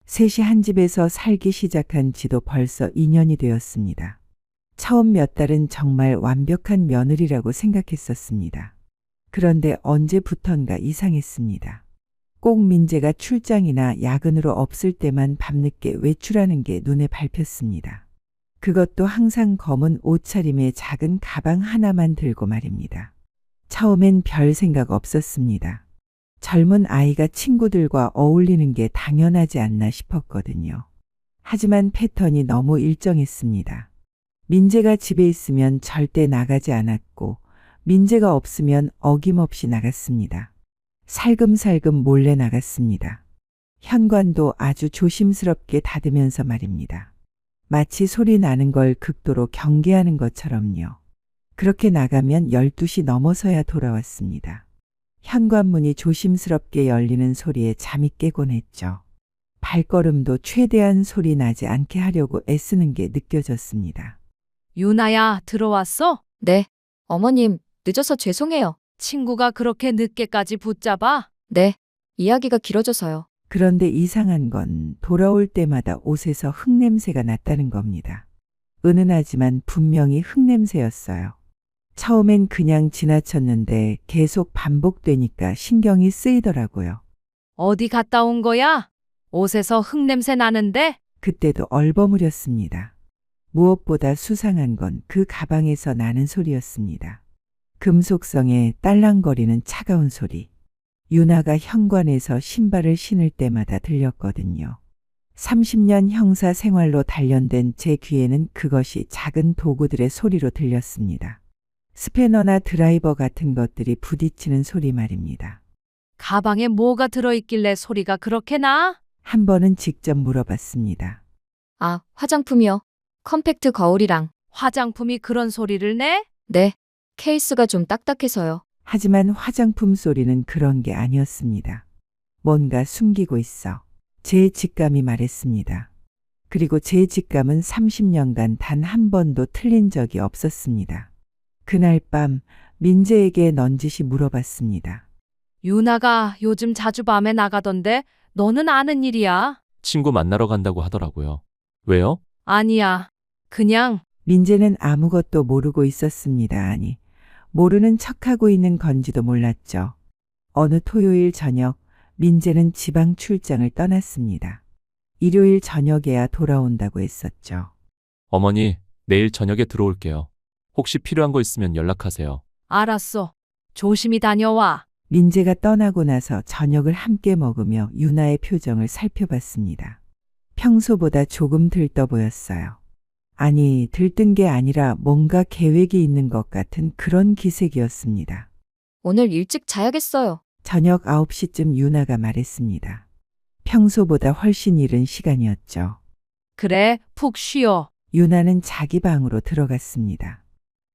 셋이 한 집에서 살기 시작한 지도 벌써 2년이 되었습니다. 처음 몇 달은 정말 완벽한 며느리라고 생각했었습니다. 그런데 언제부턴가 이상했습니다. 꼭 민재가 출장이나 야근으로 없을 때만 밤늦게 외출하는 게 눈에 밟혔습니다. 그것도 항상 검은 옷차림에 작은 가방 하나만 들고 말입니다. 처음엔 별 생각 없었습니다. 젊은 아이가 친구들과 어울리는 게 당연하지 않나 싶었거든요. 하지만 패턴이 너무 일정했습니다. 민재가 집에 있으면 절대 나가지 않았고 민재가 없으면 어김없이 나갔습니다. 살금살금 몰래 나갔습니다. 현관도 아주 조심스럽게 닫으면서 말입니다. 마치 소리 나는 걸 극도로 경계하는 것처럼요. 그렇게 나가면 12시 넘어서야 돌아왔습니다. 현관문이 조심스럽게 열리는 소리에 잠이 깨곤 했죠. 발걸음도 최대한 소리 나지 않게 하려고 애쓰는 게 느껴졌습니다. 유나야, 들어왔어? 네. 어머님, 늦어서 죄송해요. 친구가 그렇게 늦게까지 붙잡아? 네. 이야기가 길어져서요. 그런데 이상한 건 돌아올 때마다 옷에서 흙냄새가 났다는 겁니다. 은은하지만 분명히 흙냄새였어요. 처음엔 그냥 지나쳤는데 계속 반복되니까 신경이 쓰이더라고요. 어디 갔다 온 거야? 옷에서 흙냄새 나는데? 그때도 얼버무렸습니다. 무엇보다 수상한 건 그 가방에서 나는 소리였습니다. 금속성에 딸랑거리는 차가운 소리. 유나가 현관에서 신발을 신을 때마다 들렸거든요. 30년 형사 생활로 단련된 제 귀에는 그것이 작은 도구들의 소리로 들렸습니다. 스패너나 드라이버 같은 것들이 부딪히는 소리 말입니다. 가방에 뭐가 들어있길래 소리가 그렇게 나? 한 번은 직접 물어봤습니다. 아, 화장품이요. 컴팩트 거울이랑. 화장품이 그런 소리를 내? 네. 케이스가 좀 딱딱해서요. 하지만 화장품 소리는 그런 게 아니었습니다. 뭔가 숨기고 있어. 제 직감이 말했습니다. 그리고 제 직감은 30년간 단 한 번도 틀린 적이 없었습니다. 그날 밤 민재에게 넌지시 물어봤습니다. 유나가 요즘 자주 밤에 나가던데 너는 아는 일이야? 친구 만나러 간다고 하더라고요. 왜요? 아니야. 그냥 민재는 아무것도 모르고 있었습니다. 아니, 모르는 척하고 있는 건지도 몰랐죠. 어느 토요일 저녁 민재는 지방 출장을 떠났습니다. 일요일 저녁에야 돌아온다고 했었죠. 어머니, 내일 저녁에 들어올게요. 혹시 필요한 거 있으면 연락하세요. 알았어. 조심히 다녀와. 민재가 떠나고 나서 저녁을 함께 먹으며 유나의 표정을 살펴봤습니다. 평소보다 조금 들떠 보였어요. 아니, 들뜬 게 아니라 뭔가 계획이 있는 것 같은 그런 기색이었습니다. 오늘 일찍 자야겠어요. 저녁 9시쯤 유나가 말했습니다. 평소보다 훨씬 이른 시간이었죠. 그래, 푹 쉬어. 유나는 자기 방으로 들어갔습니다.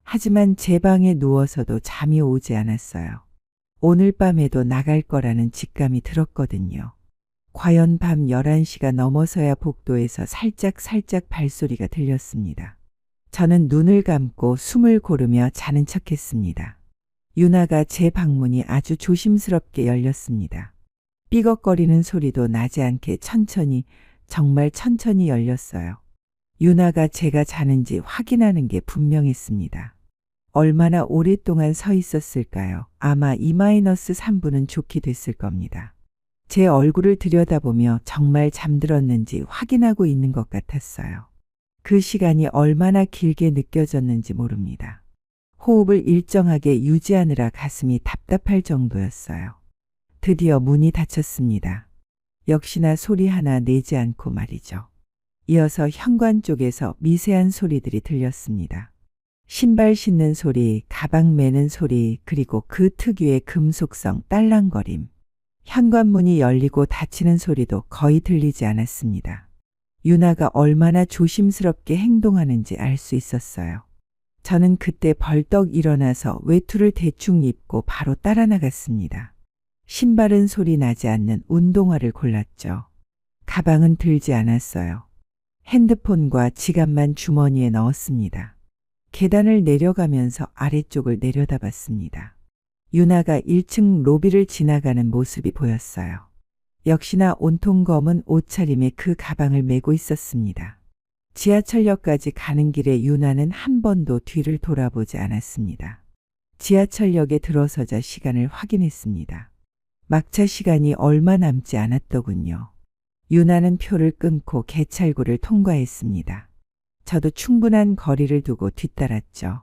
하지만 제 방에 누워서도 잠이 오지 않았어요. 오늘 밤에도 나갈 거라는 직감이 들었거든요. 과연 밤 11시가 넘어서야 복도에서 살짝 발소리가 들렸습니다. 저는 눈을 감고 숨을 고르며 자는 척했습니다. 유나가 제 방문이 아주 조심스럽게 열렸습니다. 삐걱거리는 소리도 나지 않게 천천히, 정말 천천히 열렸어요. 유나가 제가 자는지 확인하는 게 분명했습니다. 얼마나 오랫동안 서 있었을까요? 아마 2-3분은 좋게 됐을 겁니다. 제 얼굴을 들여다보며 정말 잠들었는지 확인하고 있는 것 같았어요. 그 시간이 얼마나 길게 느껴졌는지 모릅니다. 호흡을 일정하게 유지하느라 가슴이 답답할 정도였어요. 드디어 문이 닫혔습니다. 역시나 소리 하나 내지 않고 말이죠. 이어서 현관 쪽에서 미세한 소리들이 들렸습니다. 신발 신는 소리, 가방 매는 소리, 그리고 그 특유의 금속성 딸랑거림. 현관문이 열리고 닫히는 소리도 거의 들리지 않았습니다. 유나가 얼마나 조심스럽게 행동하는지 알 수 있었어요. 저는 그때 벌떡 일어나서 외투를 대충 입고 바로 따라 나갔습니다. 신발은 소리 나지 않는 운동화를 골랐죠. 가방은 들지 않았어요. 핸드폰과 지갑만 주머니에 넣었습니다. 계단을 내려가면서 아래쪽을 내려다봤습니다. 유나가 1층 로비를 지나가는 모습이 보였어요. 역시나 온통 검은 옷차림에 그 가방을 메고 있었습니다. 지하철역까지 가는 길에 유나는 한 번도 뒤를 돌아보지 않았습니다. 지하철역에 들어서자 시간을 확인했습니다. 막차 시간이 얼마 남지 않았더군요. 유나는 표를 끊고 개찰구를 통과했습니다. 저도 충분한 거리를 두고 뒤따랐죠.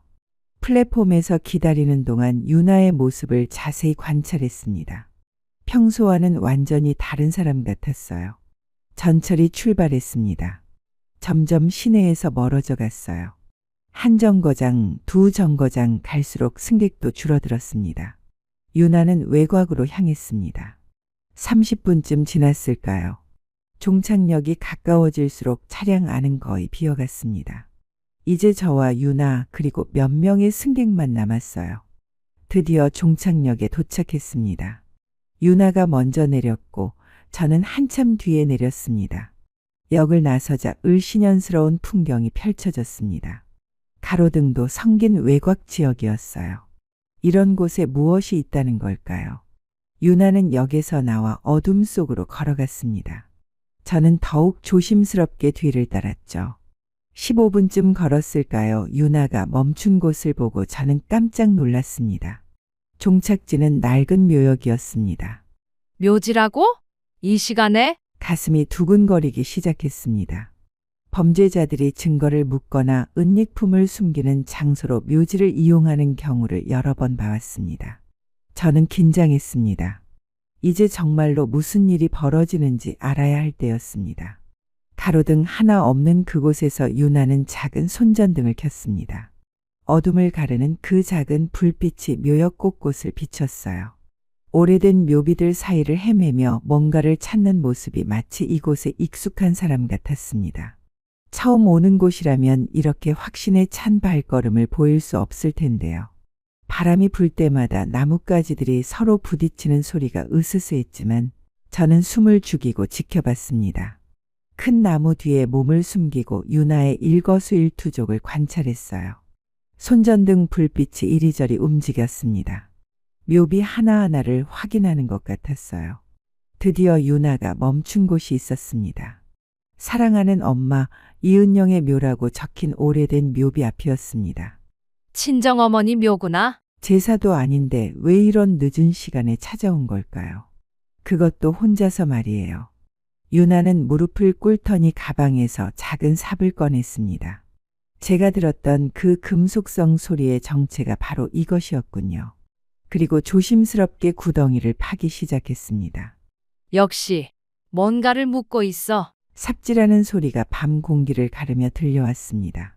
플랫폼에서 기다리는 동안 유나의 모습을 자세히 관찰했습니다. 평소와는 완전히 다른 사람 같았어요. 전철이 출발했습니다. 점점 시내에서 멀어져 갔어요. 한 정거장, 두 정거장 갈수록 승객도 줄어들었습니다. 유나는 외곽으로 향했습니다. 30분쯤 지났을까요? 종착역이 가까워질수록 차량 안은 거의 비어갔습니다. 이제 저와 유나 그리고 몇 명의 승객만 남았어요. 드디어 종착역에 도착했습니다. 유나가 먼저 내렸고 저는 한참 뒤에 내렸습니다. 역을 나서자 을씨년스러운 풍경이 펼쳐졌습니다. 가로등도 성긴 외곽 지역이었어요. 이런 곳에 무엇이 있다는 걸까요? 유나는 역에서 나와 어둠 속으로 걸어갔습니다. 저는 더욱 조심스럽게 뒤를 따랐죠. 15분쯤 걸었을까요? 유나가 멈춘 곳을 보고 저는 깜짝 놀랐습니다. 종착지는 낡은 묘역이었습니다. 묘지라고? 이 시간에? 가슴이 두근거리기 시작했습니다. 범죄자들이 증거를 묻거나 은닉품을 숨기는 장소로 묘지를 이용하는 경우를 여러 번 봐왔습니다. 저는 긴장했습니다. 이제 정말로 무슨 일이 벌어지는지 알아야 할 때였습니다. 가로등 하나 없는 그곳에서 유나는 작은 손전등을 켰습니다. 어둠을 가르는 그 작은 불빛이 묘역 곳곳을 비췄어요. 오래된 묘비들 사이를 헤매며 뭔가를 찾는 모습이 마치 이곳에 익숙한 사람 같았습니다. 처음 오는 곳이라면 이렇게 확신에 찬 발걸음을 보일 수 없을 텐데요. 바람이 불 때마다 나뭇가지들이 서로 부딪히는 소리가 으스스했지만 저는 숨을 죽이고 지켜봤습니다. 큰 나무 뒤에 몸을 숨기고 유나의 일거수일투족을 관찰했어요. 손전등 불빛이 이리저리 움직였습니다. 묘비 하나하나를 확인하는 것 같았어요. 드디어 유나가 멈춘 곳이 있었습니다. 사랑하는 엄마 이은영의 묘라고 적힌 오래된 묘비 앞이었습니다. 친정어머니 묘구나. 제사도 아닌데 왜 이런 늦은 시간에 찾아온 걸까요? 그것도 혼자서 말이에요. 유나는 무릎을 꿇더니 가방에서 작은 삽을 꺼냈습니다. 제가 들었던 그 금속성 소리의 정체가 바로 이것이었군요. 그리고 조심스럽게 구덩이를 파기 시작했습니다. 역시 뭔가를 묻고 있어. 삽질하는 소리가 밤 공기를 가르며 들려왔습니다.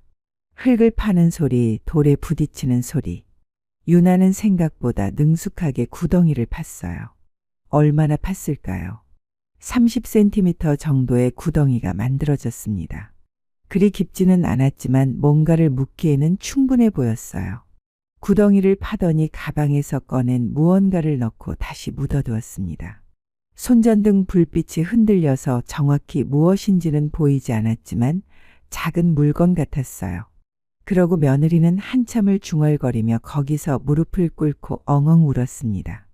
흙을 파는 소리, 돌에 부딪히는 소리. 유나는 생각보다 능숙하게 구덩이를 팠어요. 얼마나 팠을까요? 30cm 정도의 구덩이가 만들어졌습니다. 그리 깊지는 않았지만 뭔가를 묻기에는 충분해 보였어요. 구덩이를 파더니 가방에서 꺼낸 무언가를 넣고 다시 묻어두었습니다. 손전등 불빛이 흔들려서 정확히 무엇인지는 보이지 않았지만 작은 물건 같았어요. 그러고 며느리는 한참을 중얼거리며 거기서 무릎을 꿇고 엉엉 울었습니다.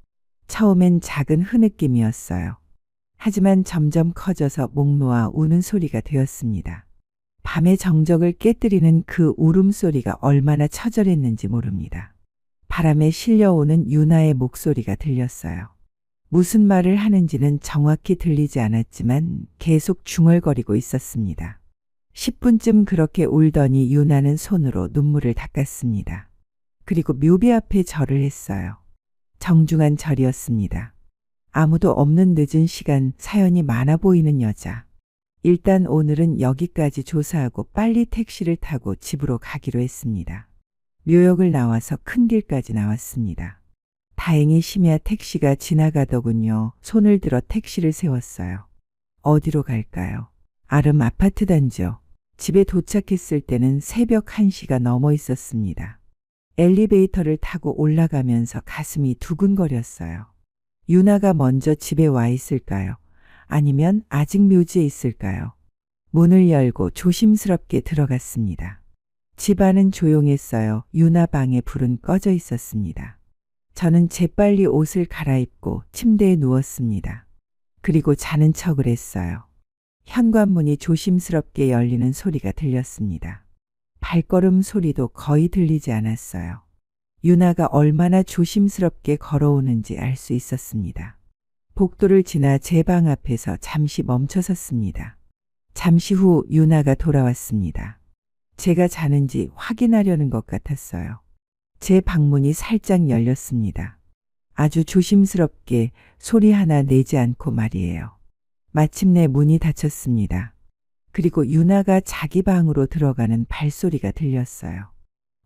처음엔 작은 흐느낌이었어요. 하지만 점점 커져서 목 놓아 우는 소리가 되었습니다. 밤의 정적을 깨뜨리는 그 울음소리가 얼마나 처절했는지 모릅니다. 바람에 실려오는 유나의 목소리가 들렸어요. 무슨 말을 하는지는 정확히 들리지 않았지만 계속 중얼거리고 있었습니다. 10분쯤 그렇게 울더니 유나는 손으로 눈물을 닦았습니다. 그리고 묘비 앞에 절을 했어요. 정중한 절이었습니다. 아무도 없는 늦은 시간 사연이 많아 보이는 여자. 일단 오늘은 여기까지 조사하고 빨리 택시를 타고 집으로 가기로 했습니다. 묘역을 나와서 큰 길까지 나왔습니다. 다행히 심야 택시가 지나가더군요. 손을 들어 택시를 세웠어요. 어디로 갈까요? 아름 아파트 단지요. 집에 도착했을 때는 새벽 1시가 넘어 있었습니다. 엘리베이터를 타고 올라가면서 가슴이 두근거렸어요. 유나가 먼저 집에 와 있을까요? 아니면 아직 묘지에 있을까요? 문을 열고 조심스럽게 들어갔습니다. 집안은 조용했어요. 유나 방에 불은 꺼져 있었습니다. 저는 재빨리 옷을 갈아입고 침대에 누웠습니다. 그리고 자는 척을 했어요. 현관문이 조심스럽게 열리는 소리가 들렸습니다. 발걸음 소리도 거의 들리지 않았어요. 유나가 얼마나 조심스럽게 걸어오는지 알 수 있었습니다. 복도를 지나 제 방 앞에서 잠시 멈춰섰습니다. 잠시 후 유나가 돌아왔습니다. 제가 자는지 확인하려는 것 같았어요. 제 방문이 살짝 열렸습니다. 아주 조심스럽게 소리 하나 내지 않고 말이에요. 마침내 문이 닫혔습니다. 그리고 유나가 자기 방으로 들어가는 발소리가 들렸어요.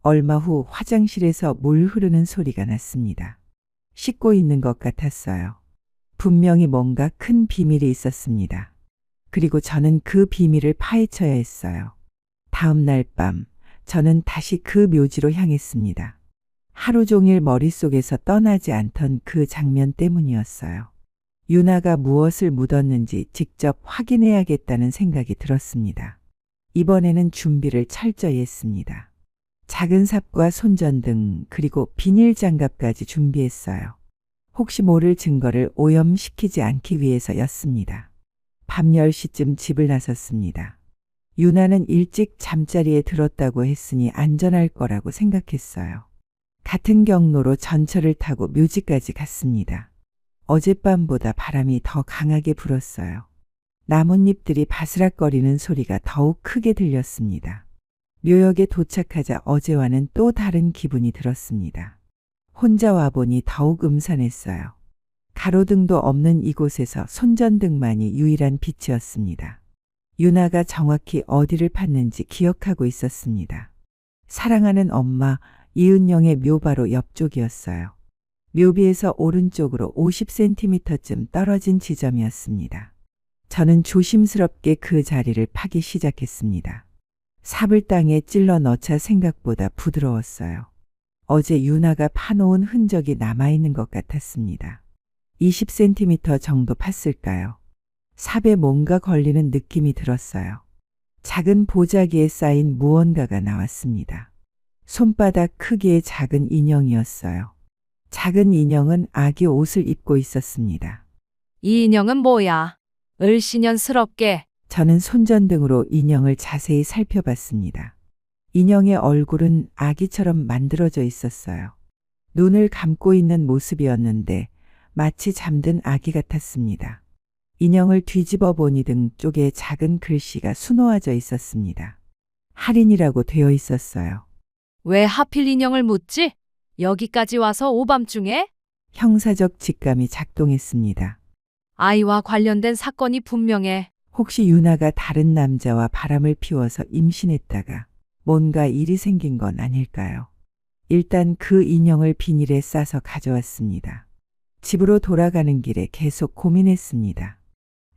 얼마 후 화장실에서 물 흐르는 소리가 났습니다. 씻고 있는 것 같았어요. 분명히 뭔가 큰 비밀이 있었습니다. 그리고 저는 그 비밀을 파헤쳐야 했어요. 다음 날 밤, 저는 다시 그 묘지로 향했습니다. 하루 종일 머릿속에서 떠나지 않던 그 장면 때문이었어요. 유나가 무엇을 묻었는지 직접 확인해야겠다는 생각이 들었습니다. 이번에는 준비를 철저히 했습니다. 작은 삽과 손전등 그리고 비닐 장갑까지 준비했어요. 혹시 모를 증거를 오염시키지 않기 위해서였습니다. 밤 10시쯤 집을 나섰습니다. 유나는 일찍 잠자리에 들었다고 했으니 안전할 거라고 생각했어요. 같은 경로로 전철을 타고 묘지까지 갔습니다. 어젯밤보다 바람이 더 강하게 불었어요. 나뭇잎들이 바스락거리는 소리가 더욱 크게 들렸습니다. 묘역에 도착하자 어제와는 또 다른 기분이 들었습니다. 혼자 와보니 더욱 음산했어요. 가로등도 없는 이곳에서 손전등만이 유일한 빛이었습니다. 유나가 정확히 어디를 팠는지 기억하고 있었습니다. 사랑하는 엄마 이은영의 묘 바로 옆쪽이었어요. 묘비에서 오른쪽으로 50cm쯤 떨어진 지점이었습니다. 저는 조심스럽게 그 자리를 파기 시작했습니다. 삽을 땅에 찔러 넣자 생각보다 부드러웠어요. 어제 유나가 파놓은 흔적이 남아있는 것 같았습니다. 20cm 정도 팠을까요? 삽에 뭔가 걸리는 느낌이 들었어요. 작은 보자기에 쌓인 무언가가 나왔습니다. 손바닥 크기의 작은 인형이었어요. 작은 인형은 아기 옷을 입고 있었습니다. 이 인형은 뭐야? 을씨년스럽게. 저는 손전등으로 인형을 자세히 살펴봤습니다. 인형의 얼굴은 아기처럼 만들어져 있었어요. 눈을 감고 있는 모습이었는데 마치 잠든 아기 같았습니다. 인형을 뒤집어 보니 등 쪽에 작은 글씨가 수놓아져 있었습니다. 할인이라고 되어 있었어요. 왜 하필 인형을 묻지? 여기까지 와서 오밤중에? 형사적 직감이 작동했습니다. 아이와 관련된 사건이 분명해. 혹시 유나가 다른 남자와 바람을 피워서 임신했다가 뭔가 일이 생긴 건 아닐까요? 일단 그 인형을 비닐에 싸서 가져왔습니다. 집으로 돌아가는 길에 계속 고민했습니다.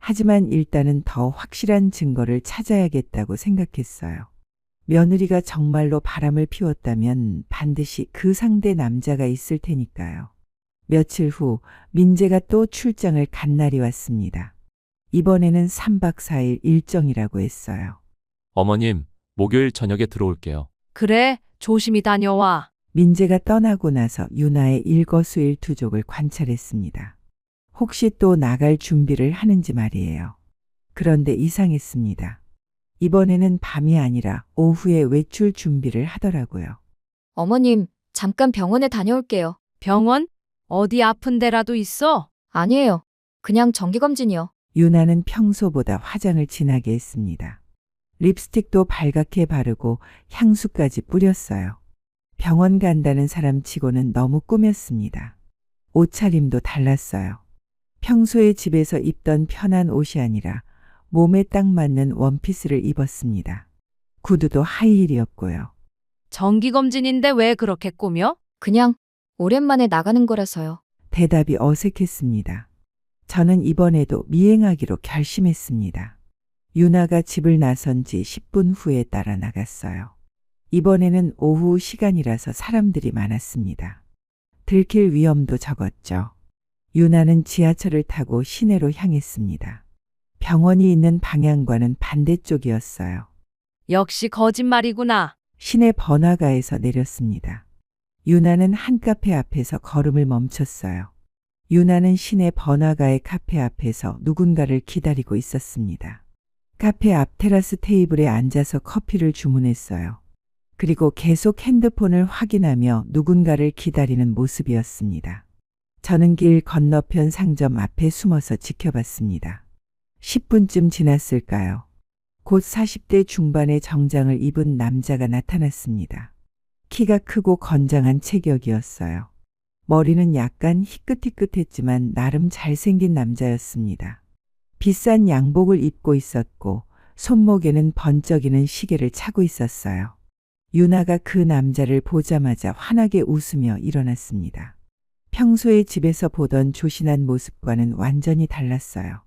하지만 일단은 더 확실한 증거를 찾아야겠다고 생각했어요. 며느리가 정말로 바람을 피웠다면 반드시 그 상대 남자가 있을 테니까요. 며칠 후 민재가 또 출장을 간 날이 왔습니다. 이번에는 3박 4일 일정이라고 했어요. 어머님, 목요일 저녁에 들어올게요. 그래, 조심히 다녀와. 민재가 떠나고 나서 유나의 일거수일투족을 관찰했습니다. 혹시 또 나갈 준비를 하는지 말이에요. 그런데 이상했습니다. 이번에는 밤이 아니라 오후에 외출 준비를 하더라고요. 어머님, 잠깐 병원에 다녀올게요. 병원? 어디 아픈 데라도 있어? 아니에요. 그냥 정기검진이요. 유나는 평소보다 화장을 진하게 했습니다. 립스틱도 발갛게 바르고 향수까지 뿌렸어요. 병원 간다는 사람 치고는 너무 꾸몄습니다. 옷차림도 달랐어요. 평소에 집에서 입던 편한 옷이 아니라 몸에 딱 맞는 원피스를 입었습니다. 구두도 하이힐이었고요. 정기검진인데 왜 그렇게 꾸며? 그냥 오랜만에 나가는 거라서요. 대답이 어색했습니다. 저는 이번에도 미행하기로 결심했습니다. 유나가 집을 나선 지 10분 후에 따라 나갔어요. 이번에는 오후 시간이라서 사람들이 많았습니다. 들킬 위험도 적었죠. 유나는 지하철을 타고 시내로 향했습니다. 병원이 있는 방향과는 반대쪽이었어요. 역시 거짓말이구나. 시내 번화가에서 내렸습니다. 유나는 한 카페 앞에서 걸음을 멈췄어요. 유나는 시내 번화가의 카페 앞에서 누군가를 기다리고 있었습니다. 카페 앞 테라스 테이블에 앉아서 커피를 주문했어요. 그리고 계속 핸드폰을 확인하며 누군가를 기다리는 모습이었습니다. 저는 길 건너편 상점 앞에 숨어서 지켜봤습니다. 10분쯤 지났을까요? 곧 40대 중반의 정장을 입은 남자가 나타났습니다. 키가 크고 건장한 체격이었어요. 머리는 약간 희끗희끗했지만 나름 잘생긴 남자였습니다. 비싼 양복을 입고 있었고 손목에는 번쩍이는 시계를 차고 있었어요. 유나가 그 남자를 보자마자 환하게 웃으며 일어났습니다. 평소에 집에서 보던 조신한 모습과는 완전히 달랐어요.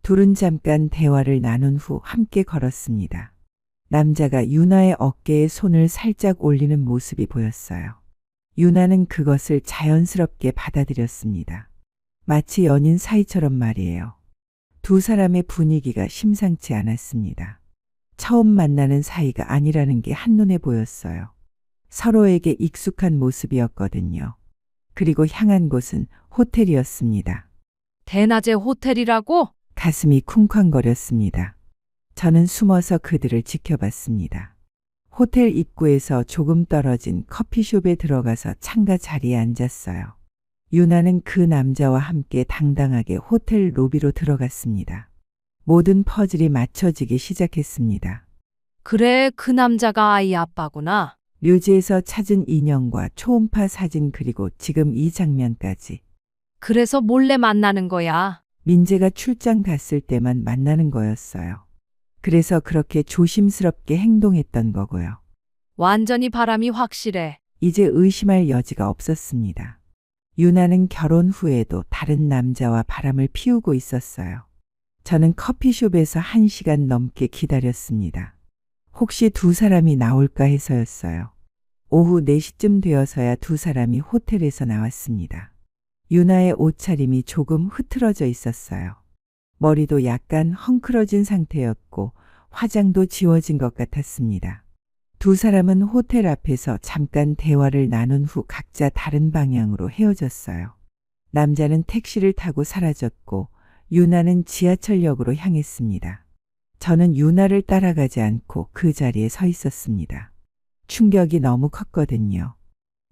둘은 잠깐 대화를 나눈 후 함께 걸었습니다. 남자가 유나의 어깨에 손을 살짝 올리는 모습이 보였어요. 유나는 그것을 자연스럽게 받아들였습니다. 마치 연인 사이처럼 말이에요. 두 사람의 분위기가 심상치 않았습니다. 처음 만나는 사이가 아니라는 게 한눈에 보였어요. 서로에게 익숙한 모습이었거든요. 그리고 향한 곳은 호텔이었습니다. 대낮에 호텔이라고? 가슴이 쿵쾅거렸습니다. 저는 숨어서 그들을 지켜봤습니다. 호텔 입구에서 조금 떨어진 커피숍에 들어가서 창가 자리에 앉았어요. 유나는 그 남자와 함께 당당하게 호텔 로비로 들어갔습니다. 모든 퍼즐이 맞춰지기 시작했습니다. 그래, 그 남자가 아이 아빠구나. 묘지에서 찾은 인형과 초음파 사진 그리고 지금 이 장면까지. 그래서 몰래 만나는 거야. 민재가 출장 갔을 때만 만나는 거였어요. 그래서 그렇게 조심스럽게 행동했던 거고요. 완전히 바람이 확실해. 이제 의심할 여지가 없었습니다. 유나는 결혼 후에도 다른 남자와 바람을 피우고 있었어요. 저는 커피숍에서 1시간 넘게 기다렸습니다. 혹시 두 사람이 나올까 해서였어요. 오후 4시쯤 되어서야 두 사람이 호텔에서 나왔습니다. 유나의 옷차림이 조금 흐트러져 있었어요. 머리도 약간 헝클어진 상태였고 화장도 지워진 것 같았습니다. 두 사람은 호텔 앞에서 잠깐 대화를 나눈 후 각자 다른 방향으로 헤어졌어요. 남자는 택시를 타고 사라졌고 유나는 지하철역으로 향했습니다. 저는 유나를 따라가지 않고 그 자리에 서 있었습니다. 충격이 너무 컸거든요.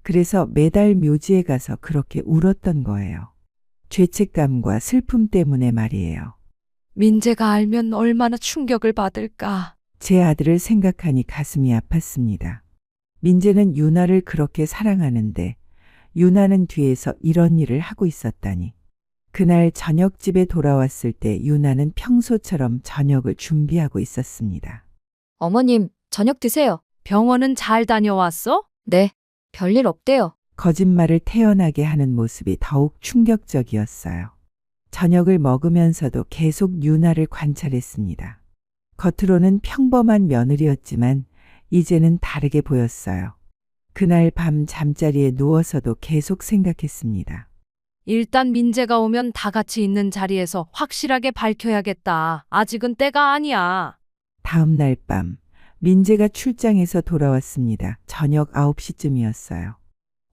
그래서 매달 묘지에 가서 그렇게 울었던 거예요. 죄책감과 슬픔 때문에 말이에요. 민재가 알면 얼마나 충격을 받을까. 제 아들을 생각하니 가슴이 아팠습니다. 민재는 유나를 그렇게 사랑하는데 유나는 뒤에서 이런 일을 하고 있었다니. 그날 저녁 집에 돌아왔을 때 유나는 평소처럼 저녁을 준비하고 있었습니다. 어머님, 저녁 드세요. 병원은 잘 다녀왔어? 네, 별일 없대요. 거짓말을 태연하게 하는 모습이 더욱 충격적이었어요. 저녁을 먹으면서도 계속 유나를 관찰했습니다. 겉으로는 평범한 며느리였지만 이제는 다르게 보였어요. 그날 밤 잠자리에 누워서도 계속 생각했습니다. 일단 민재가 오면 다 같이 있는 자리에서 확실하게 밝혀야겠다. 아직은 때가 아니야. 다음 날 밤 민재가 출장에서 돌아왔습니다. 저녁 9시쯤이었어요.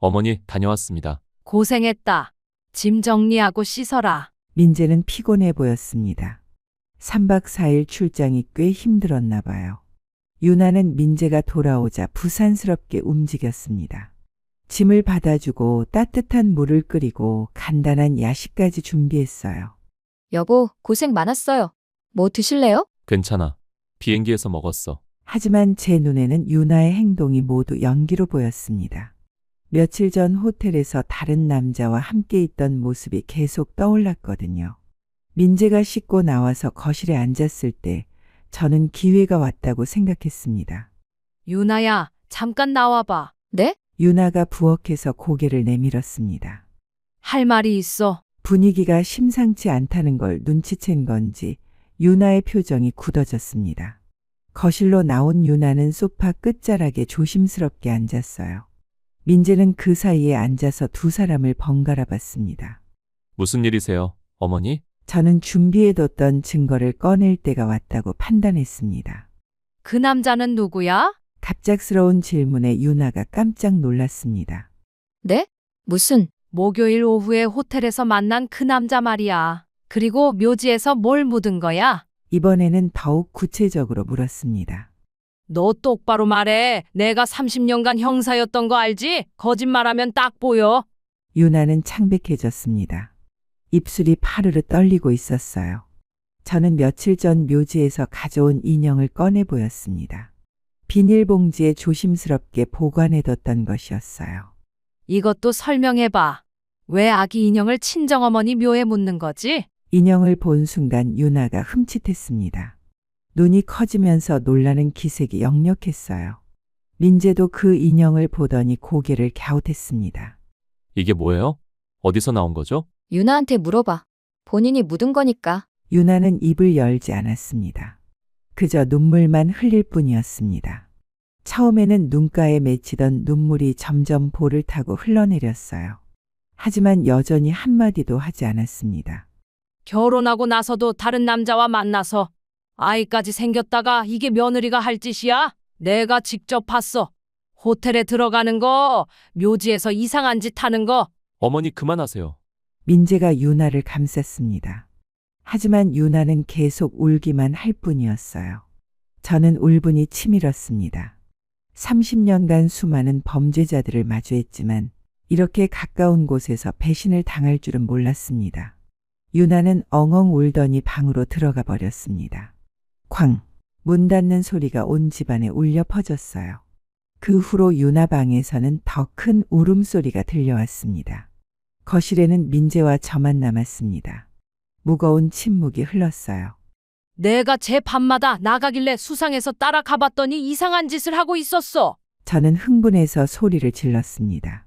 어머니, 다녀왔습니다. 고생했다. 짐 정리하고 씻어라. 민재는 피곤해 보였습니다. 3박 4일 출장이 꽤 힘들었나 봐요. 유나는 민재가 돌아오자 부산스럽게 움직였습니다. 짐을 받아주고 따뜻한 물을 끓이고 간단한 야식까지 준비했어요. 여보, 고생 많았어요. 뭐 드실래요? 괜찮아. 비행기에서 먹었어. 하지만 제 눈에는 유나의 행동이 모두 연기로 보였습니다. 며칠 전 호텔에서 다른 남자와 함께 있던 모습이 계속 떠올랐거든요. 민재가 씻고 나와서 거실에 앉았을 때 저는 기회가 왔다고 생각했습니다. 유나야, 잠깐 나와봐. 네? 유나가 부엌에서 고개를 내밀었습니다. 할 말이 있어. 분위기가 심상치 않다는 걸 눈치챈 건지 유나의 표정이 굳어졌습니다. 거실로 나온 유나는 소파 끝자락에 조심스럽게 앉았어요. 민재는 그 사이에 앉아서 두 사람을 번갈아 봤습니다. 무슨 일이세요, 어머니? 저는 준비해뒀던 증거를 꺼낼 때가 왔다고 판단했습니다. 그 남자는 누구야? 갑작스러운 질문에 유나가 깜짝 놀랐습니다. 네? 무슨, 목요일 오후에 호텔에서 만난 그 남자 말이야. 그리고 묘지에서 뭘 묻은 거야? 이번에는 더욱 구체적으로 물었습니다. 너 똑바로 말해. 내가 30년간 형사였던 거 알지? 거짓말하면 딱 보여. 유나는 창백해졌습니다. 입술이 파르르 떨리고 있었어요. 저는 며칠 전 묘지에서 가져온 인형을 꺼내 보였습니다. 비닐봉지에 조심스럽게 보관해뒀던 것이었어요. 이것도 설명해봐. 왜 아기 인형을 친정어머니 묘에 묻는 거지? 인형을 본 순간 유나가 흠칫했습니다. 눈이 커지면서 놀라는 기색이 역력했어요. 민재도 그 인형을 보더니 고개를 갸웃했습니다. 이게 뭐예요? 어디서 나온 거죠? 유나한테 물어봐. 본인이 묻은 거니까. 유나는 입을 열지 않았습니다. 그저 눈물만 흘릴 뿐이었습니다. 처음에는 눈가에 맺히던 눈물이 점점 볼을 타고 흘러내렸어요. 하지만 여전히 한마디도 하지 않았습니다. 결혼하고 나서도 다른 남자와 만나서 아이까지 생겼다가 이게 며느리가 할 짓이야? 내가 직접 봤어. 호텔에 들어가는 거, 묘지에서 이상한 짓 하는 거. 어머니 그만하세요. 민재가 유나를 감쌌습니다. 하지만 유나는 계속 울기만 할 뿐이었어요. 저는 울분이 치밀었습니다. 30년간 수많은 범죄자들을 마주했지만 이렇게 가까운 곳에서 배신을 당할 줄은 몰랐습니다. 유나는 엉엉 울더니 방으로 들어가 버렸습니다. 쾅! 문 닫는 소리가 온 집안에 울려 퍼졌어요. 그 후로 유나 방에서는 더 큰 울음소리가 들려왔습니다. 거실에는 민재와 저만 남았습니다. 무거운 침묵이 흘렀어요. 내가 제 밤마다 나가길래 수상해서 따라가 봤더니 이상한 짓을 하고 있었어. 저는 흥분해서 소리를 질렀습니다.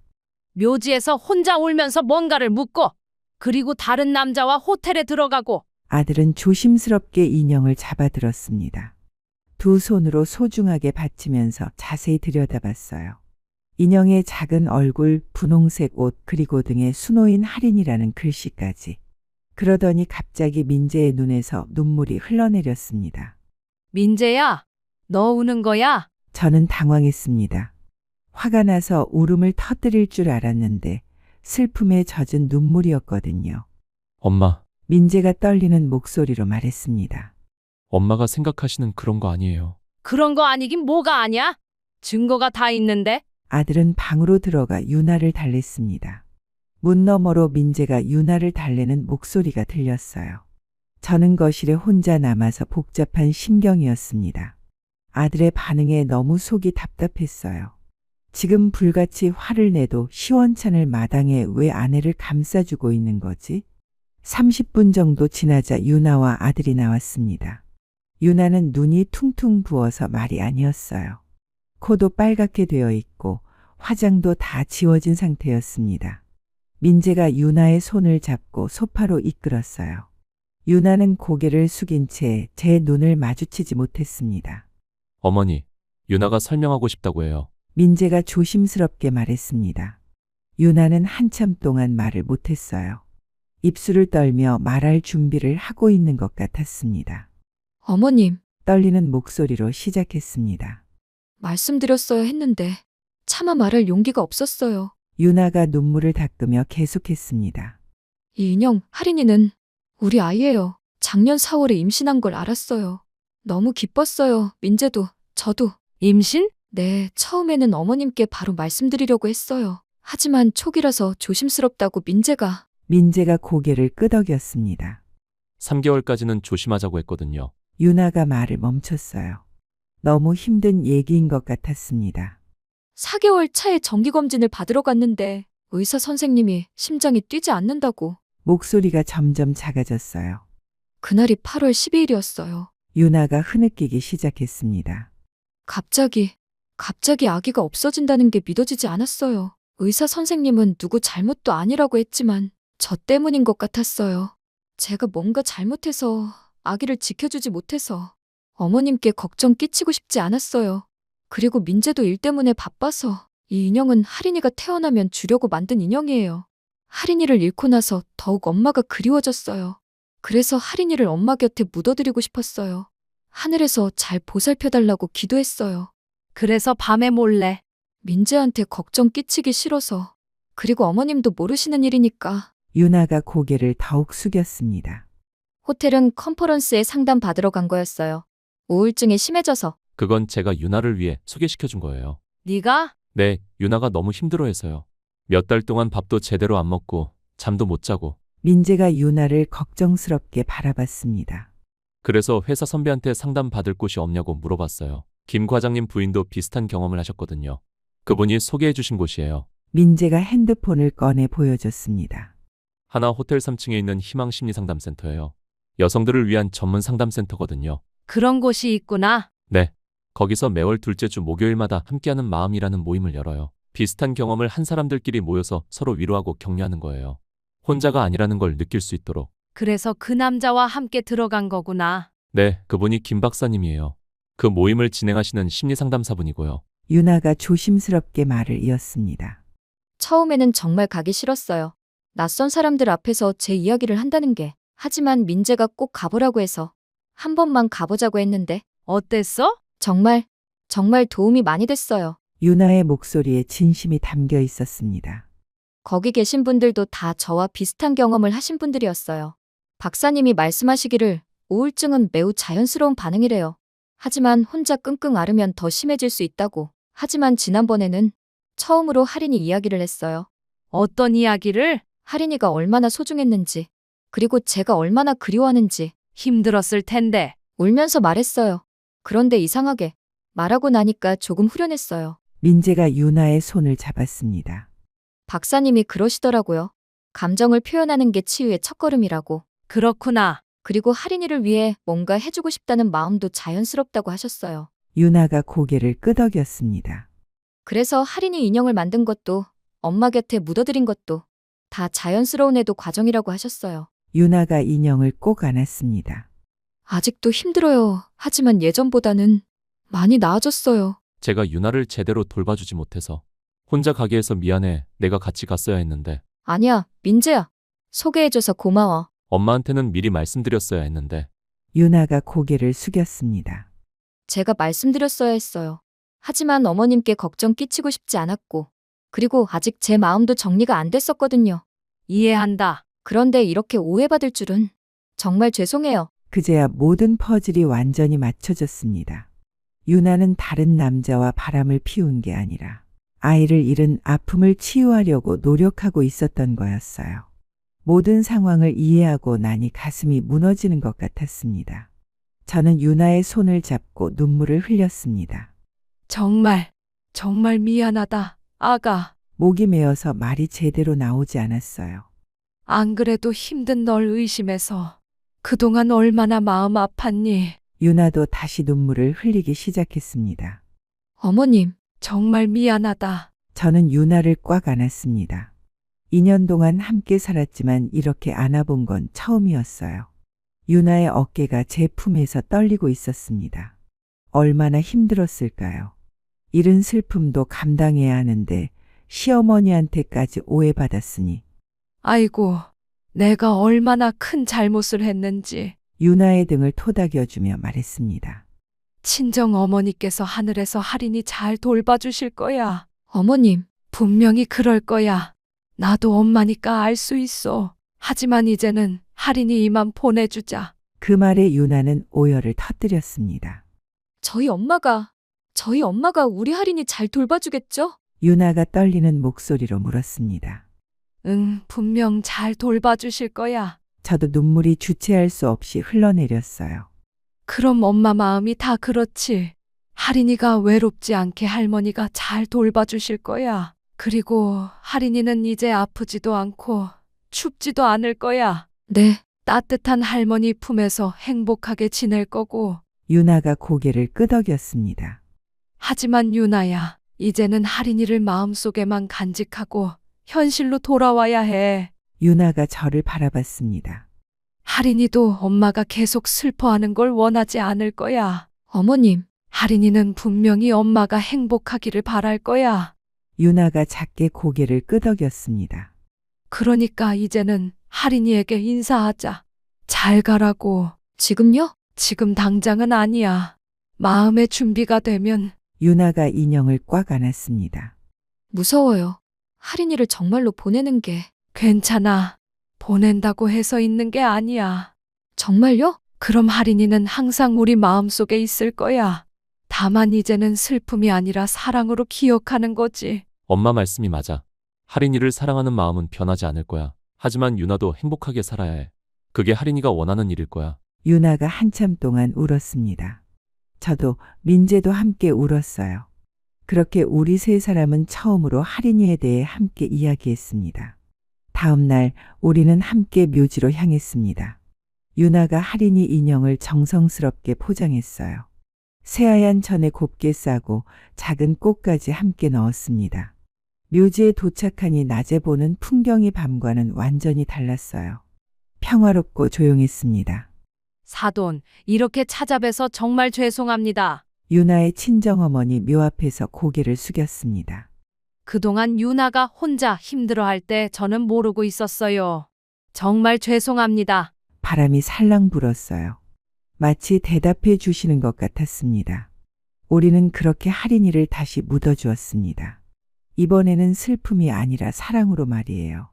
묘지에서 혼자 울면서 뭔가를 묻고, 그리고 다른 남자와 호텔에 들어가고. 아들은 조심스럽게 인형을 잡아들었습니다. 두 손으로 소중하게 받치면서 자세히 들여다봤어요. 인형의 작은 얼굴, 분홍색 옷, 그리고 등에 수노인 할인이라는 글씨까지. 그러더니 갑자기 민재의 눈에서 눈물이 흘러내렸습니다. 민재야, 너 우는 거야? 저는 당황했습니다. 화가 나서 울음을 터뜨릴 줄 알았는데 슬픔에 젖은 눈물이었거든요. 엄마, 민재가 떨리는 목소리로 말했습니다. 엄마가 생각하시는 그런 거 아니에요. 그런 거 아니긴 뭐가 아냐? 증거가 다 있는데? 아들은 방으로 들어가 유나를 달랬습니다. 문 너머로 민재가 유나를 달래는 목소리가 들렸어요. 저는 거실에 혼자 남아서 복잡한 심경이었습니다. 아들의 반응에 너무 속이 답답했어요. 지금 불같이 화를 내도 시원찮을 마당에 왜 아내를 감싸주고 있는 거지? 30분 정도 지나자 유나와 아들이 나왔습니다. 유나는 눈이 퉁퉁 부어서 말이 아니었어요. 코도 빨갛게 되어 있고 화장도 다 지워진 상태였습니다. 민재가 유나의 손을 잡고 소파로 이끌었어요. 유나는 고개를 숙인 채 제 눈을 마주치지 못했습니다. 어머니, 유나가 설명하고 싶다고 해요. 민재가 조심스럽게 말했습니다. 유나는 한참 동안 말을 못했어요. 입술을 떨며 말할 준비를 하고 있는 것 같았습니다. 어머님, 떨리는 목소리로 시작했습니다. 말씀드렸어야 했는데 차마 말할 용기가 없었어요. 유나가 눈물을 닦으며 계속했습니다. 이 인형, 할인이는 우리 아이예요. 작년 4월에 임신한 걸 알았어요. 너무 기뻤어요. 민재도, 저도. 임신? 네, 처음에는 어머님께 바로 말씀드리려고 했어요. 하지만 초기라서 조심스럽다고 민재가 고개를 끄덕였습니다. 3개월까지는 조심하자고 했거든요. 유나가 말을 멈췄어요. 너무 힘든 얘기인 것 같았습니다. 4개월 차에 정기검진을 받으러 갔는데 의사 선생님이 심장이 뛰지 않는다고. 목소리가 점점 작아졌어요. 그날이 8월 12일이었어요. 유나가 흐느끼기 시작했습니다. 갑자기 아기가 없어진다는 게 믿어지지 않았어요. 의사 선생님은 누구 잘못도 아니라고 했지만 저 때문인 것 같았어요. 제가 뭔가 잘못해서 아기를 지켜주지 못해서 어머님께 걱정 끼치고 싶지 않았어요. 그리고 민재도 일 때문에 바빠서 이 인형은 할인이가 태어나면 주려고 만든 인형이에요. 할인이를 잃고 나서 더욱 엄마가 그리워졌어요. 그래서 할인이를 엄마 곁에 묻어드리고 싶었어요. 하늘에서 잘 보살펴달라고 기도했어요. 그래서 밤에 몰래. 민재한테 걱정 끼치기 싫어서. 그리고 어머님도 모르시는 일이니까. 유나가 고개를 더욱 숙였습니다. 호텔은 컨퍼런스에 상담 받으러 간 거였어요. 우울증이 심해져서. 그건 제가 유나를 위해 소개시켜 준 거예요. 네가? 네, 유나가 너무 힘들어해서요. 몇 달 동안 밥도 제대로 안 먹고 잠도 못 자고. 민재가 유나를 걱정스럽게 바라봤습니다. 그래서 회사 선배한테 상담 받을 곳이 없냐고 물어봤어요. 김 과장님 부인도 비슷한 경험을 하셨거든요. 그분이 소개해 주신 곳이에요. 민재가 핸드폰을 꺼내 보여줬습니다. 하나 호텔 3층에 있는 희망심리상담센터예요. 여성들을 위한 전문 상담센터거든요. 그런 곳이 있구나. 네. 거기서 매월 둘째 주 목요일마다 함께하는 마음이라는 모임을 열어요. 비슷한 경험을 한 사람들끼리 모여서 서로 위로하고 격려하는 거예요. 혼자가 아니라는 걸 느낄 수 있도록. 그래서 그 남자와 함께 들어간 거구나. 네, 그분이 김 박사님이에요. 그 모임을 진행하시는 심리상담사분이고요. 유나가 조심스럽게 말을 이었습니다. 처음에는 정말 가기 싫었어요. 낯선 사람들 앞에서 제 이야기를 한다는 게. 하지만 민재가 꼭 가보라고 해서 한 번만 가보자고 했는데 어땠어? 정말 도움이 많이 됐어요. 유나의 목소리에 진심이 담겨 있었습니다. 거기 계신 분들도 다 저와 비슷한 경험을 하신 분들이었어요. 박사님이 말씀하시기를 우울증은 매우 자연스러운 반응이래요. 하지만 혼자 끙끙 앓으면 더 심해질 수 있다고. 하지만 지난번에는 처음으로 할인이 이야기를 했어요. 어떤 이야기를? 할인이가 얼마나 소중했는지, 그리고 제가 얼마나 그리워하는지 힘들었을 텐데. 울면서 말했어요. 그런데 이상하게 말하고 나니까 조금 후련했어요. 민재가 유나의 손을 잡았습니다. 박사님이 그러시더라고요. 감정을 표현하는 게 치유의 첫걸음이라고. 그렇구나. 그리고 할인이를 위해 뭔가 해주고 싶다는 마음도 자연스럽다고 하셨어요. 유나가 고개를 끄덕였습니다. 그래서 할인이 인형을 만든 것도 엄마 곁에 묻어드린 것도 다 자연스러운 애도 과정이라고 하셨어요. 유나가 인형을 꼭 안았습니다. 아직도 힘들어요. 하지만 예전보다는 많이 나아졌어요. 제가 유나를 제대로 돌봐주지 못해서 혼자 가게 해서 미안해. 내가 같이 갔어야 했는데. 아니야, 민재야. 소개해줘서 고마워. 엄마한테는 미리 말씀드렸어야 했는데. 유나가 고개를 숙였습니다. 제가 말씀드렸어야 했어요. 하지만 어머님께 걱정 끼치고 싶지 않았고, 그리고 아직 제 마음도 정리가 안 됐었거든요. 이해한다. 그런데 이렇게 오해받을 줄은 정말 죄송해요. 그제야 모든 퍼즐이 완전히 맞춰졌습니다. 유나는 다른 남자와 바람을 피운 게 아니라 아이를 잃은 아픔을 치유하려고 노력하고 있었던 거였어요. 모든 상황을 이해하고 나니 가슴이 무너지는 것 같았습니다. 저는 유나의 손을 잡고 눈물을 흘렸습니다. 정말 미안하다. 아가. 목이 메어서 말이 제대로 나오지 않았어요. 안 그래도 힘든 널 의심해서 그동안 얼마나 마음 아팠니? 유나도 다시 눈물을 흘리기 시작했습니다. 어머님, 정말 미안하다. 저는 유나를 꽉 안았습니다. 2년 동안 함께 살았지만 이렇게 안아본 건 처음이었어요. 유나의 어깨가 제 품에서 떨리고 있었습니다. 얼마나 힘들었을까요? 잃은 슬픔도 감당해야 하는데 시어머니한테까지 오해받았으니. 아이고, 내가 얼마나 큰 잘못을 했는지. 유나의 등을 토닥여주며 말했습니다. 친정 어머니께서 하늘에서 할인이 잘 돌봐주실 거야. 어머님, 분명히 그럴 거야. 나도 엄마니까 알 수 있어. 하지만 이제는 할인이 이만 보내주자. 그 말에 유나는 오열을 터뜨렸습니다. 저희 엄마가 우리 할인이 잘 돌봐주겠죠? 유나가 떨리는 목소리로 물었습니다. 응, 분명 잘 돌봐주실 거야. 저도 눈물이 주체할 수 없이 흘러내렸어요. 그럼 엄마 마음이 다 그렇지. 할인이가 외롭지 않게 할머니가 잘 돌봐주실 거야. 그리고 할인이는 이제 아프지도 않고 춥지도 않을 거야. 네, 따뜻한 할머니 품에서 행복하게 지낼 거고. 유나가 고개를 끄덕였습니다. 하지만 유나야, 이제는 할인이를 마음속에만 간직하고 현실로 돌아와야 해. 유나가 저를 바라봤습니다. 할인이도 엄마가 계속 슬퍼하는 걸 원하지 않을 거야. 어머님, 할인이는 분명히 엄마가 행복하기를 바랄 거야. 유나가 작게 고개를 끄덕였습니다. 그러니까 이제는 할인이에게 인사하자. 잘 가라고. 지금요? 지금 당장은 아니야. 마음의 준비가 되면. 유나가 인형을 꽉 안았습니다. 무서워요. 할인이를 정말로 보내는 게 괜찮아. 보낸다고 해서 있는 게 아니야. 정말요? 그럼 할인이는 항상 우리 마음속에 있을 거야. 다만 이제는 슬픔이 아니라 사랑으로 기억하는 거지. 엄마 말씀이 맞아. 할인이를 사랑하는 마음은 변하지 않을 거야. 하지만 유나도 행복하게 살아야 해. 그게 할인이가 원하는 일일 거야. 유나가 한참 동안 울었습니다. 저도 민재도 함께 울었어요. 그렇게 우리 세 사람은 처음으로 할인이에 대해 함께 이야기했습니다. 다음 날 우리는 함께 묘지로 향했습니다. 유나가 할인이 인형을 정성스럽게 포장했어요. 새하얀 천에 곱게 싸고 작은 꽃까지 함께 넣었습니다. 묘지에 도착하니 낮에 보는 풍경이 밤과는 완전히 달랐어요. 평화롭고 조용했습니다. 사돈, 이렇게 찾아뵈서 정말 죄송합니다. 유나의 친정어머니 묘 앞에서 고개를 숙였습니다. 그동안 유나가 혼자 힘들어할 때 저는 모르고 있었어요. 정말 죄송합니다. 바람이 살랑 불었어요. 마치 대답해 주시는 것 같았습니다. 우리는 그렇게 할인이를 다시 묻어주었습니다. 이번에는 슬픔이 아니라 사랑으로 말이에요.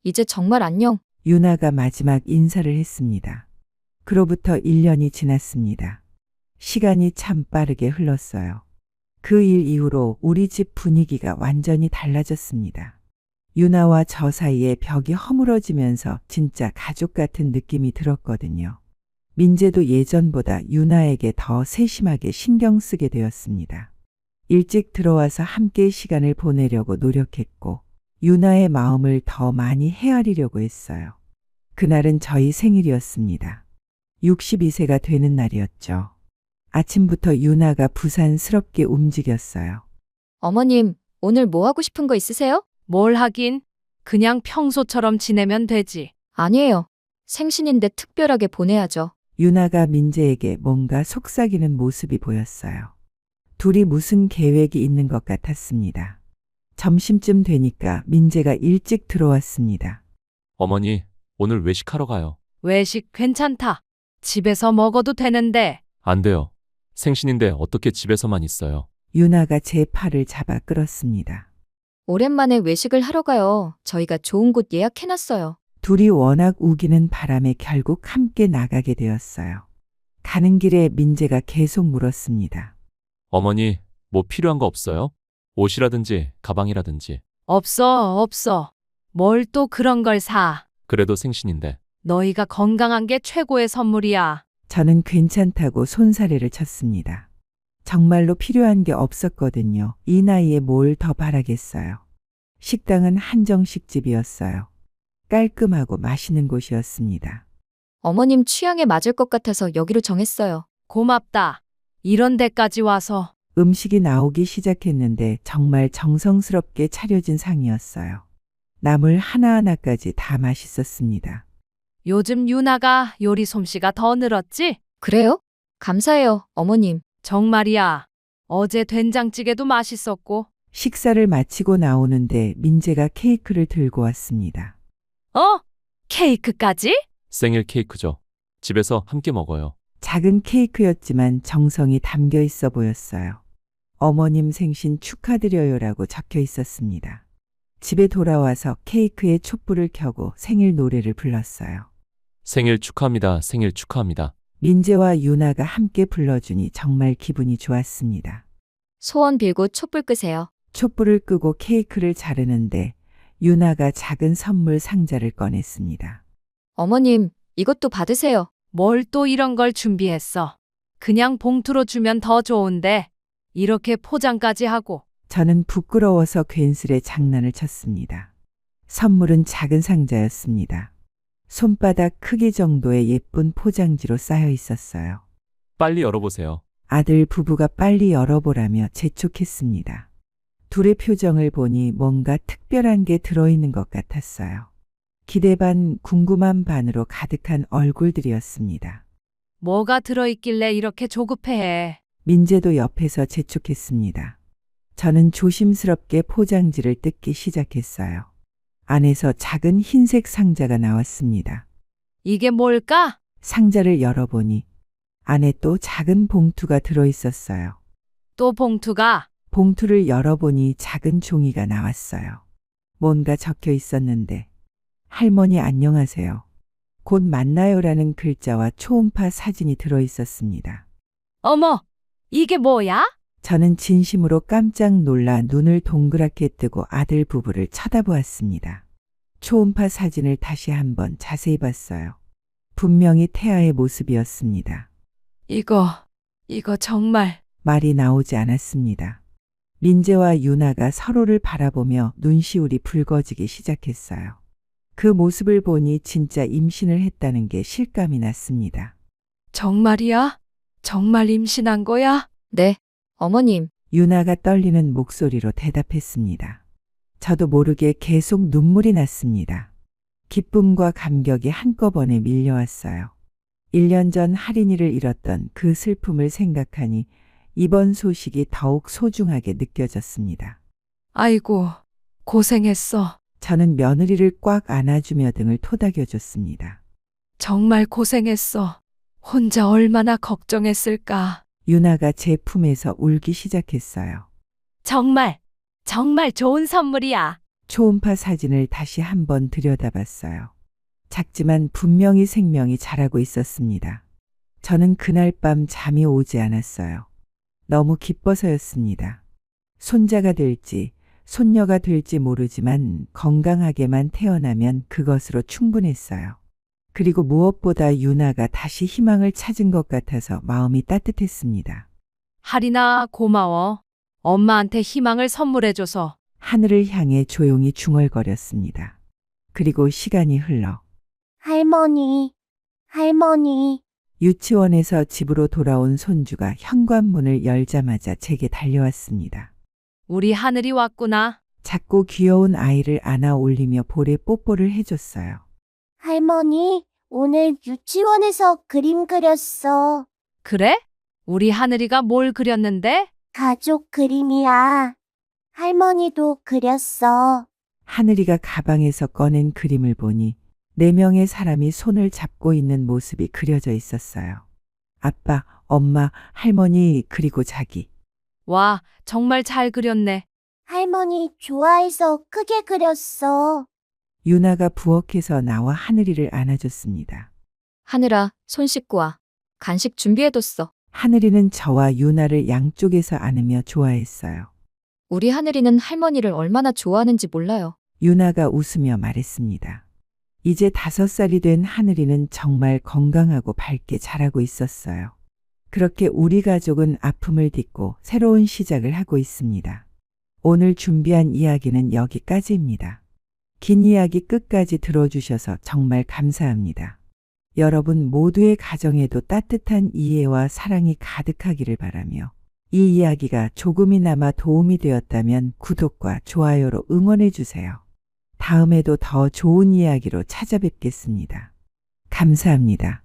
이제 정말 안녕. 유나가 마지막 인사를 했습니다. 그로부터 1년이 지났습니다. 시간이 참 빠르게 흘렀어요. 그 일 이후로 우리 집 분위기가 완전히 달라졌습니다. 유나와 저 사이에 벽이 허물어지면서 진짜 가족 같은 느낌이 들었거든요. 민재도 예전보다 유나에게 더 세심하게 신경 쓰게 되었습니다. 일찍 들어와서 함께 시간을 보내려고 노력했고 유나의 마음을 더 많이 헤아리려고 했어요. 그날은 저희 생일이었습니다. 62세가 되는 날이었죠. 아침부터 유나가 부산스럽게 움직였어요. 어머님, 오늘 뭐 하고 싶은 거 있으세요? 뭘 하긴? 그냥 평소처럼 지내면 되지. 아니에요. 생신인데 특별하게 보내야죠. 유나가 민재에게 뭔가 속삭이는 모습이 보였어요. 둘이 무슨 계획이 있는 것 같았습니다. 점심쯤 되니까 민재가 일찍 들어왔습니다. 어머니, 오늘 외식하러 가요. 외식 괜찮다. 집에서 먹어도 되는데. 안 돼요. 생신인데 어떻게 집에서만 있어요. 유나가 제 팔을 잡아 끌었습니다. 오랜만에 외식을 하러 가요. 저희가 좋은 곳 예약해놨어요. 둘이 워낙 우기는 바람에 결국 함께 나가게 되었어요. 가는 길에 민재가 계속 물었습니다. 어머니, 뭐 필요한 거 없어요? 옷이라든지 가방이라든지. 없어. 뭘 또 그런 걸 사. 그래도 생신인데. 너희가 건강한 게 최고의 선물이야. 저는 괜찮다고 손사래를 쳤습니다. 정말로 필요한 게 없었거든요. 이 나이에 뭘 더 바라겠어요. 식당은 한정식 집이었어요. 깔끔하고 맛있는 곳이었습니다. 어머님 취향에 맞을 것 같아서 여기로 정했어요. 고맙다. 이런 데까지 와서. 음식이 나오기 시작했는데 정말 정성스럽게 차려진 상이었어요. 나물 하나하나까지 다 맛있었습니다. 요즘 유나가 요리 솜씨가 더 늘었지? 그래요? 감사해요, 어머님. 정말이야. 어제 된장찌개도 맛있었고. 식사를 마치고 나오는데 민재가 케이크를 들고 왔습니다. 케이크까지? 생일 케이크죠. 집에서 함께 먹어요. 작은 케이크였지만 정성이 담겨 있어 보였어요. 어머님 생신 축하드려요라고 적혀 있었습니다. 집에 돌아와서 케이크에 촛불을 켜고 생일 노래를 불렀어요. 생일 축하합니다. 생일 축하합니다. 민재와 유나가 함께 불러주니 정말 기분이 좋았습니다. 소원 빌고 촛불 끄세요. 촛불을 끄고 케이크를 자르는데 유나가 작은 선물 상자를 꺼냈습니다. 어머님, 이것도 받으세요. 뭘 또 이런 걸 준비했어. 그냥 봉투로 주면 더 좋은데. 이렇게 포장까지 하고. 저는 부끄러워서 괜스레 장난을 쳤습니다. 선물은 작은 상자였습니다. 손바닥 크기 정도의 예쁜 포장지로 쌓여 있었어요. 빨리 열어보세요. 아들 부부가 빨리 열어보라며 재촉했습니다. 둘의 표정을 보니 뭔가 특별한 게 들어있는 것 같았어요. 기대 반 궁금한 반으로 가득한 얼굴들이었습니다. 뭐가 들어있길래 이렇게 조급해해. 민재도 옆에서 재촉했습니다. 저는 조심스럽게 포장지를 뜯기 시작했어요. 안에서 작은 흰색 상자가 나왔습니다. 이게 뭘까? 상자를 열어보니 안에 또 작은 봉투가 들어있었어요. 또 봉투가. 봉투를 열어보니 작은 종이가 나왔어요. 뭔가 적혀 있었는데 할머니 안녕하세요. 곧 만나요라는 글자와 초음파 사진이 들어 있었습니다. 어머, 이게 뭐야? 저는 진심으로 깜짝 놀라 눈을 동그랗게 뜨고 아들 부부를 쳐다보았습니다. 초음파 사진을 다시 한번 자세히 봤어요. 분명히 태아의 모습이었습니다. 이거 정말. 말이 나오지 않았습니다. 민재와 유나가 서로를 바라보며 눈시울이 붉어지기 시작했어요. 그 모습을 보니 진짜 임신을 했다는 게 실감이 났습니다. 정말이야? 정말 임신한 거야? 네, 어머님. 유나가 떨리는 목소리로 대답했습니다. 저도 모르게 계속 눈물이 났습니다. 기쁨과 감격이 한꺼번에 밀려왔어요. 1년 전 할인이를 잃었던 그 슬픔을 생각하니 이번 소식이 더욱 소중하게 느껴졌습니다. 아이고, 고생했어. 저는 며느리를 꽉 안아주며 등을 토닥여줬습니다. 정말 고생했어. 혼자 얼마나 걱정했을까. 유나가 제 품에서 울기 시작했어요. 정말 좋은 선물이야. 초음파 사진을 다시 한번 들여다봤어요. 작지만 분명히 생명이 자라고 있었습니다. 저는 그날 밤 잠이 오지 않았어요. 너무 기뻐서였습니다. 손자가 될지 손녀가 될지 모르지만 건강하게만 태어나면 그것으로 충분했어요. 그리고 무엇보다 유나가 다시 희망을 찾은 것 같아서 마음이 따뜻했습니다. 할인아, 고마워. 엄마한테 희망을 선물해줘서. 하늘을 향해 조용히 중얼거렸습니다. 그리고 시간이 흘러 할머니, 할머니, 유치원에서 집으로 돌아온 손주가 현관문을 열자마자 제게 달려왔습니다. 우리 하늘이 왔구나. 작고 귀여운 아이를 안아 올리며 볼에 뽀뽀를 해줬어요. 할머니, 오늘 유치원에서 그림 그렸어. 그래? 우리 하늘이가 뭘 그렸는데? 가족 그림이야. 할머니도 그렸어. 하늘이가 가방에서 꺼낸 그림을 보니 4명의 사람이 손을 잡고 있는 모습이 그려져 있었어요. 아빠, 엄마, 할머니, 그리고 자기. 와, 정말 잘 그렸네. 할머니 좋아해서 크게 그렸어. 유나가 부엌에서 나와 하늘이를 안아줬습니다. 하늘아, 손 씻고 와. 간식 준비해뒀어. 하늘이는 저와 유나를 양쪽에서 안으며 좋아했어요. 우리 하늘이는 할머니를 얼마나 좋아하는지 몰라요. 유나가 웃으며 말했습니다. 이제 5살이 된 하늘이는 정말 건강하고 밝게 자라고 있었어요. 그렇게 우리 가족은 아픔을 딛고 새로운 시작을 하고 있습니다. 오늘 준비한 이야기는 여기까지입니다. 긴 이야기 끝까지 들어주셔서 정말 감사합니다. 여러분 모두의 가정에도 따뜻한 이해와 사랑이 가득하기를 바라며 이 이야기가 조금이나마 도움이 되었다면 구독과 좋아요로 응원해 주세요. 다음에도 더 좋은 이야기로 찾아뵙겠습니다. 감사합니다.